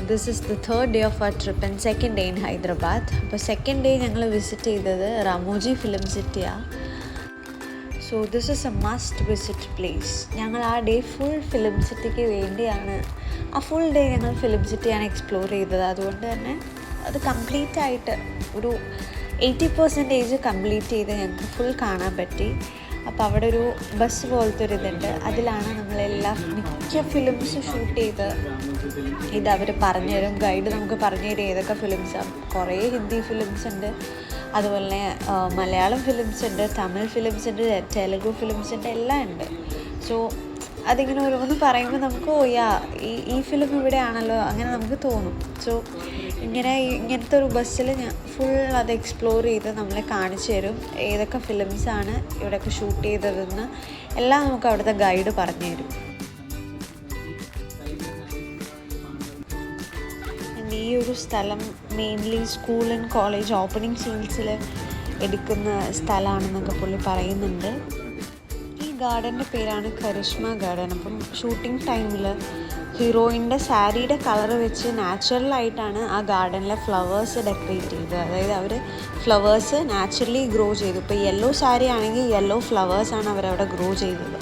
This is the third day of our trip and second day in Hyderabad. അപ്പോൾ second day ഞങ്ങൾ visit ചെയ്തത് Ramoji film സിറ്റിയാണ്. So this is a must visit place. ഞങ്ങൾ ആ day full film സിറ്റിക്ക് വേണ്ടിയാണ്, ആ ഫുൾ ഡേ ഞങ്ങൾ ഫിലിം സിറ്റിയാണ് എക്സ്പ്ലോർ ചെയ്തത്. അതുകൊണ്ട് തന്നെ അത് കംപ്ലീറ്റ് ആയിട്ട് ഒരു 80% കംപ്ലീറ്റ് ചെയ്ത് ഞങ്ങൾക്ക് ഫുൾ കാണാൻ പറ്റി. അപ്പോൾ അവിടെ ഒരു ബസ് പോലത്തെ ഒരു ഇതുണ്ട്, അതിലാണ് നമ്മളെല്ലാം മിക്ക ഫിലിംസ് ഷൂട്ട് ചെയ്ത് ഇത് അവർ പറഞ്ഞുതരും. ഗൈഡ് നമുക്ക് പറഞ്ഞു തരും ഏതൊക്കെ ഫിലിംസാണ്. കുറേ ഹിന്ദി ഫിലിംസ് ഉണ്ട്, അതുപോലെ മലയാളം ഫിലിംസ് ഉണ്ട്, തമിഴ് ഫിലിംസ് ഉണ്ട്, തെലുഗു ഫിലിംസ് ഉണ്ട്, എല്ലാം ഉണ്ട്. സോ അതിങ്ങനെ ഓരോന്ന് പറയുമ്പോൾ നമുക്ക് ഈ ഫിലിം ഇവിടെ ആണല്ലോ അങ്ങനെ നമുക്ക് തോന്നും. സോ ഇങ്ങനത്തെ ഒരു ബസ്സിൽ ഞാൻ ഫുൾ അത് എക്സ്പ്ലോർ ചെയ്ത് നമ്മളെ കാണിച്ചു തരും ഏതൊക്കെ ഫിലിംസാണ് ഇവിടെയൊക്കെ ഷൂട്ട് ചെയ്തതെന്ന് എല്ലാം നമുക്ക് അവിടുത്തെ ഗൈഡ് പറഞ്ഞു തരും. ഈ ഒരു സ്ഥലം mainly school and college opening സീൻസിൽ എടുക്കുന്ന സ്ഥലമാണെന്നൊക്കെ പുള്ളി പറയുന്നുണ്ട്. ഈ ഗാർഡൻ്റെ പേരാണ് കരിഷ്മ ഗാർഡൻ. അപ്പം ഷൂട്ടിംഗ് ടൈമിൽ ഹീറോയിൻ്റെ സാരിയുടെ കളറ് വെച്ച് നാച്ചുറലായിട്ടാണ് ആ ഗാർഡനിലെ ഫ്ലവേഴ്സ് ഡെക്കറേറ്റ് ചെയ്തത്. അതായത് അവർ ഫ്ലവേഴ്സ് നാച്ചുറലി ഗ്രോ ചെയ്തു. ഇപ്പോൾ യെല്ലോ സാരി ആണെങ്കിൽ യെല്ലോ ഫ്ലവേഴ്സാണ് അവരവിടെ ഗ്രോ ചെയ്തത്.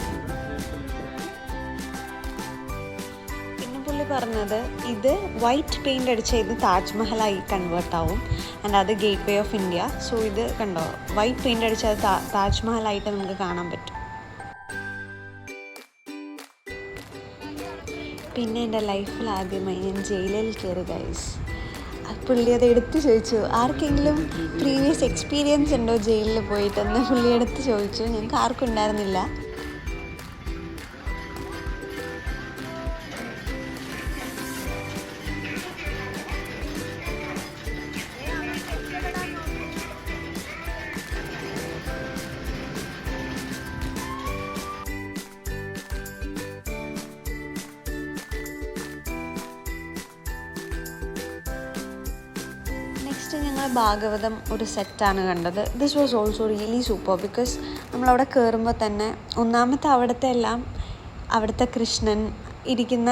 പിന്നെ പുള്ളി പറഞ്ഞത് ഇത് വൈറ്റ് പെയിൻ്റ് അടിച്ച ഇത് താജ്മഹലായി കൺവേർട്ട് ആവും ആൻഡ് അത് gate way of India. So ഇത് കണ്ടോ, വൈറ്റ് പെയിൻ്റ് അടിച്ച താജ്മഹലായിട്ട് നമുക്ക് കാണാൻ പറ്റും. പിന്നെ എൻ്റെ ലൈഫിൽ ആദ്യമായി ഞാൻ ജയിലിൽ കയറി ഗൈസ്. പുള്ളി അത് എടുത്ത് ചോദിച്ചു, ആർക്കെങ്കിലും പ്രീവിയസ് എക്സ്പീരിയൻസ് ഉണ്ടോ ജയിലിൽ പോയിട്ടെന്ന് പുള്ളി എടുത്ത് ചോദിച്ചു. ഞങ്ങൾക്ക് ആർക്കും ഉണ്ടായിരുന്നില്ല. ഞങ്ങൾ ഭാഗവതം ഒരു സെറ്റാണ് കണ്ടത്. This was also really super because നമ്മളവിടെ കയറുമ്പോൾ തന്നെ ഒന്നാമത്തെ അവിടുത്തെ കൃഷ്ണൻ ഇരിക്കുന്ന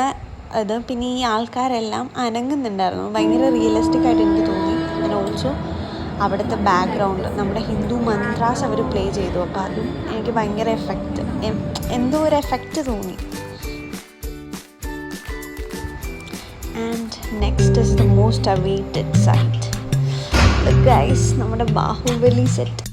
ഇത്, പിന്നെ ഈ ആൾക്കാരെല്ലാം അനങ്ങുന്നുണ്ടായിരുന്നു. ഭയങ്കര റിയലിസ്റ്റിക് ആയിട്ട് എനിക്ക് തോന്നി. ആൻഡ് ഓൾസോ അവിടുത്തെ ബാക്ക്ഗ്രൗണ്ട് നമ്മുടെ ഹിന്ദു മന്ത്രാസ് അവർ പ്ലേ ചെയ്തു. അപ്പോൾ അതും എനിക്ക് ഭയങ്കര എന്തോ ഒരു എഫക്റ്റ് തോന്നി. And next is the most awaited site guys, നമ്മുടെ ബാഹുബലി സെറ്റ്.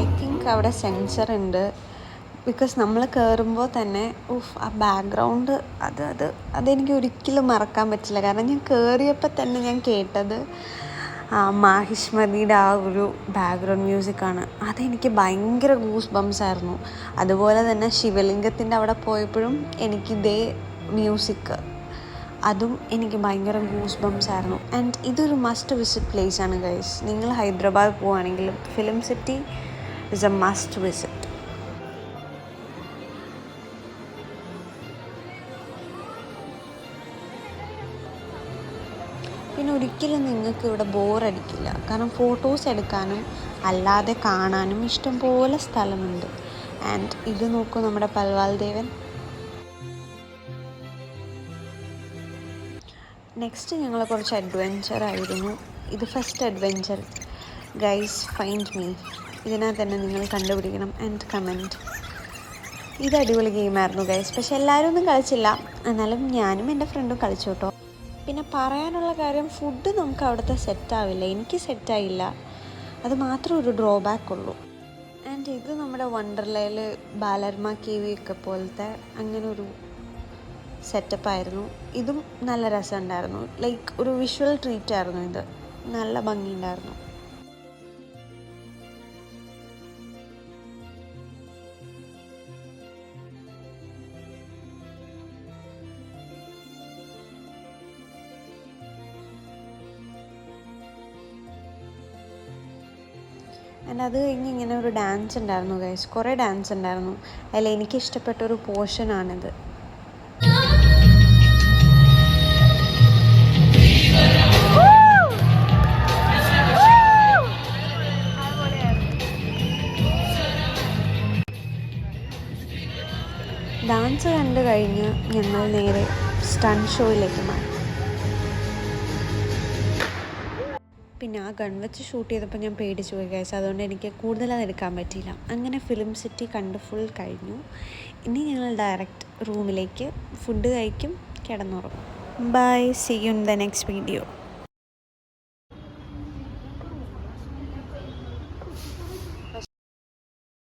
ഐ തിങ്ക് അവിടെ സെൻസർ ഉണ്ട്. ബിക്കോസ് നമ്മൾ കയറുമ്പോൾ തന്നെ ആ ബാക്ക്ഗ്രൗണ്ട് അതെനിക്ക് ഒരിക്കലും മറക്കാൻ പറ്റില്ല. കാരണം ഞാൻ കയറിയപ്പോൾ തന്നെ ഞാൻ കേട്ടത് മാഹിഷ്മതിയുടെ ആ ഒരു ബാക്ക്ഗ്രൗണ്ട് മ്യൂസിക്കാണ്. അതെനിക്ക് ഭയങ്കര ഗൂസ് ബംസ് ആയിരുന്നു. അതുപോലെ തന്നെ ശിവലിംഗത്തിൻ്റെ അവിടെ പോയപ്പോഴും എനിക്കിതേ മ്യൂസിക്, അതും എനിക്ക് ഭയങ്കര ഗൂസ് ബംസ് ആയിരുന്നു. ആൻഡ് ഇതൊരു മസ്റ്റ് വിസിറ്റ് പ്ലേസ് ആണ് ഗൈസ്. നിങ്ങൾ ഹൈദരാബാദ് പോവുകയാണെങ്കിലും film city is a must visit. പിന്നെ ഒരിക്കലും നിങ്ങൾക്ക് ഇവിടെ ബോറടിക്കില്ല. കാരണം ഫോട്ടോസ് എടുക്കാനും അല്ലാതെ കാണാനും ഇഷ്ടംപോലെ സ്ഥലമുണ്ട്. ആൻഡ് ഇത് നോക്കൂ, നമ്മുടെ പൽവാൽ ദേവൻ. നെക്സ്റ്റ് ഞങ്ങൾ കുറച്ച് അഡ്വെഞ്ചർ ആയിരുന്നു. ഇത് first adventure guys, find me. ഇതിനകത്ത് തന്നെ നിങ്ങൾ കണ്ടുപിടിക്കണം ആൻഡ് കമൻറ്റ്. ഇത് അടിപൊളി ഗെയിമായിരുന്നു ഗൈസ്. പക്ഷെ എല്ലാവരും ഒന്നും കളിച്ചില്ല, എന്നാലും ഞാനും എൻ്റെ ഫ്രണ്ടും കളിച്ചു കേട്ടോ. പിന്നെ പറയാനുള്ള കാര്യം, ഫുഡ് നമുക്ക് അവിടുത്തെ സെറ്റാവില്ല. എനിക്ക് സെറ്റായില്ല, അത് മാത്രം ഒരു ഡ്രോബാക്ക് ഉള്ളൂ. ആൻഡ് ഇത് നമ്മുടെ വണ്ടർലയിൽ ബാലർമ കേവി ഒക്കെ പോലത്തെ അങ്ങനെ ഒരു സെറ്റപ്പായിരുന്നു. ഇതും നല്ല രസമുണ്ടായിരുന്നു. ലൈക്ക് ഒരു വിഷ്വൽ ട്രീറ്റ് ആയിരുന്നു ഇത്. നല്ല ഭംഗിയുണ്ടായിരുന്നു. ആൻഡ് അത് കഴിഞ്ഞ് ഇങ്ങനെ ഒരു ഡാൻസ് ഉണ്ടായിരുന്നു ഗൈസ്, കുറേ ഡാൻസ് ഉണ്ടായിരുന്നു. അതിൽ എനിക്കിഷ്ടപ്പെട്ട ഒരു പോർഷനാണിത്. ഡാൻസ് കണ്ടു കഴിഞ്ഞ് ഞങ്ങൾ നേരെ സ്റ്റൺ ഷോയിലേക്ക് മാറി. പിന്നെ ആ ഗൺ വെച്ച് ഷൂട്ട് ചെയ്തപ്പോൾ ഞാൻ പേടിച്ചു പോയി ഗൈസ്, അതുകൊണ്ട് എനിക്ക് കൂടുതലത് എടുക്കാൻ പറ്റിയില്ല. അങ്ങനെ ഫിലിം സിറ്റി കണ്ട് ഫുൾ കഴിഞ്ഞു. ഇനി ഞങ്ങൾ ഡയറക്റ്റ് റൂമിലേക്ക് ഫുഡ് കഴിക്കും, കിടന്നുറങ്ങും. Bye, see you in the next video.